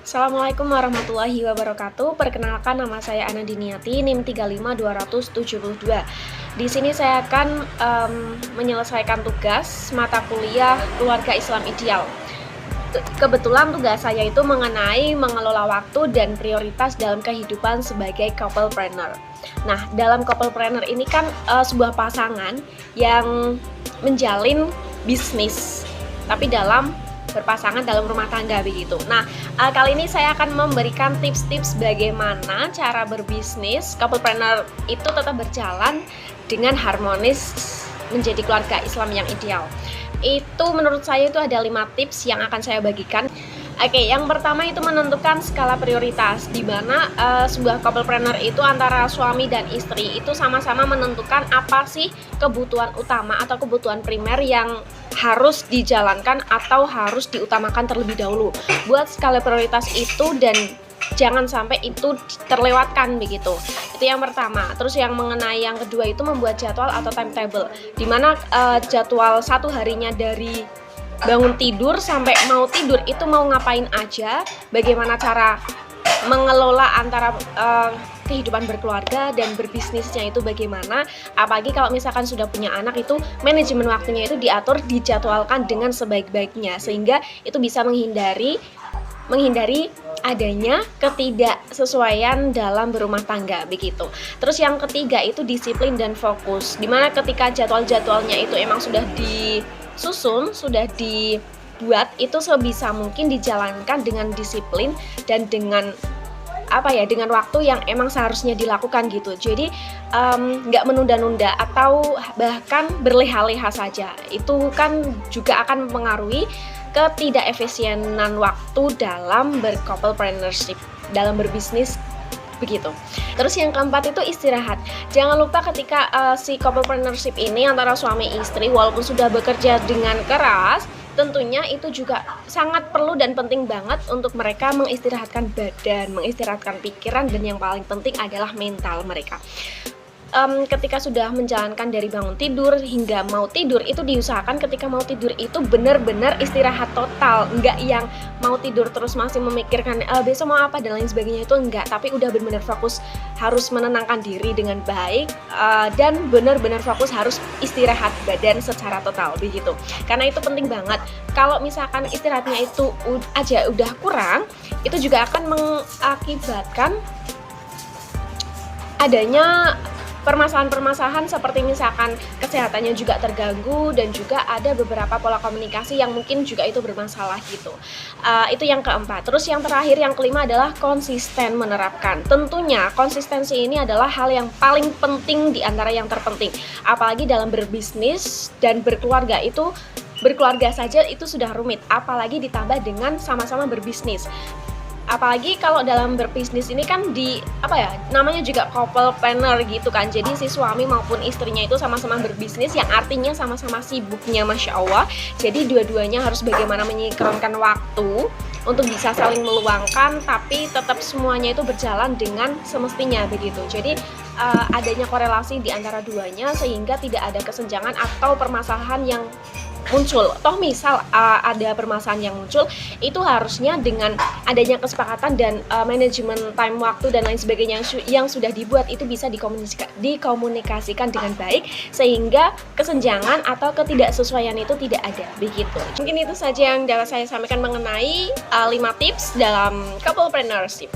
Assalamualaikum warahmatullahi wabarakatuh. Perkenalkan, nama saya Ana Diniati, NIM 35272. Di sini saya akan menyelesaikan tugas mata kuliah Keluarga Islam Ideal. Kebetulan tugas saya itu mengenai mengelola waktu dan prioritas dalam kehidupan sebagai couplepreneur. Nah, dalam couplepreneur ini kan sebuah pasangan yang menjalin bisnis, tapi berpasangan dalam rumah tangga begitu. Nah, kali ini saya akan memberikan tips-tips bagaimana cara berbisnis couplepreneur itu tetap berjalan dengan harmonis menjadi keluarga Islam yang ideal. Itu menurut saya itu ada 5 tips yang akan saya bagikan. Oke, yang pertama itu menentukan skala prioritas, di mana sebuah couplepreneur itu antara suami dan istri itu sama-sama menentukan apa sih kebutuhan utama atau kebutuhan primer yang harus dijalankan atau harus diutamakan terlebih dahulu buat skala prioritas itu, dan jangan sampai itu terlewatkan begitu. Itu yang pertama. Terus yang mengenai yang kedua itu membuat jadwal atau timetable, dimana jadwal satu harinya dari bangun tidur sampai mau tidur itu mau ngapain aja, bagaimana cara mengelola antara kehidupan berkeluarga dan berbisnisnya itu bagaimana. Apalagi kalau misalkan sudah punya anak, itu manajemen waktunya itu diatur, dijadwalkan dengan sebaik-baiknya, sehingga itu bisa menghindari adanya ketidaksesuaian dalam berumah tangga begitu. Terus yang ketiga itu disiplin dan fokus, dimana ketika jadwal-jadwalnya itu emang sudah disusun, sudah dibuat, itu sebisa mungkin dijalankan dengan disiplin dan dengan dengan waktu yang emang seharusnya dilakukan gitu. Jadi nggak menunda-nunda atau bahkan berleha-leha saja. Itu kan juga akan mempengaruhi ketidakefisienan waktu dalam bercouplepreneurship, dalam berbisnis begitu. Terus yang keempat itu istirahat. Jangan lupa ketika si couplepreneurship ini antara suami istri, walaupun sudah bekerja dengan keras, tentunya itu juga sangat perlu dan penting banget untuk mereka mengistirahatkan badan, mengistirahatkan pikiran, dan yang paling penting adalah mental mereka. Ketika sudah menjalankan dari bangun tidur hingga mau tidur, itu diusahakan ketika mau tidur itu benar-benar istirahat total, enggak yang mau tidur terus masih memikirkan besok mau apa dan lain sebagainya, itu enggak, tapi udah benar-benar fokus, harus menenangkan diri dengan baik, dan benar-benar fokus harus istirahat badan secara total begitu. Karena itu penting banget. Kalau misalkan istirahatnya itu aja udah kurang, itu juga akan mengakibatkan adanya permasalahan-permasalahan seperti misalkan kesehatannya juga terganggu, dan juga ada beberapa pola komunikasi yang mungkin juga itu bermasalah gitu. Itu yang keempat. Terus yang terakhir, yang kelima adalah konsisten menerapkan. Tentunya konsistensi ini adalah hal yang paling penting di antara yang terpenting. Apalagi dalam berbisnis dan berkeluarga itu, berkeluarga saja itu sudah rumit, apalagi ditambah dengan sama-sama berbisnis. Apalagi kalau dalam berbisnis ini kan namanya juga couplepreneur gitu kan. Jadi si suami maupun istrinya itu sama-sama berbisnis, yang artinya sama-sama sibuknya, Masya Allah. Jadi dua-duanya harus bagaimana menyinkronkan waktu untuk bisa saling meluangkan, tapi tetap semuanya itu berjalan dengan semestinya begitu. Jadi adanya korelasi di antara duanya, sehingga tidak ada kesenjangan atau permasalahan yang muncul. Toh misal ada permasalahan yang muncul, itu harusnya dengan adanya kesepakatan dan manajemen time waktu dan lain sebagainya yang sudah dibuat, itu bisa dikomunikasikan dengan baik, sehingga kesenjangan atau ketidaksesuaian itu tidak ada begitu. Mungkin itu saja yang dapat saya sampaikan mengenai 5 tips dalam couplepreneurship.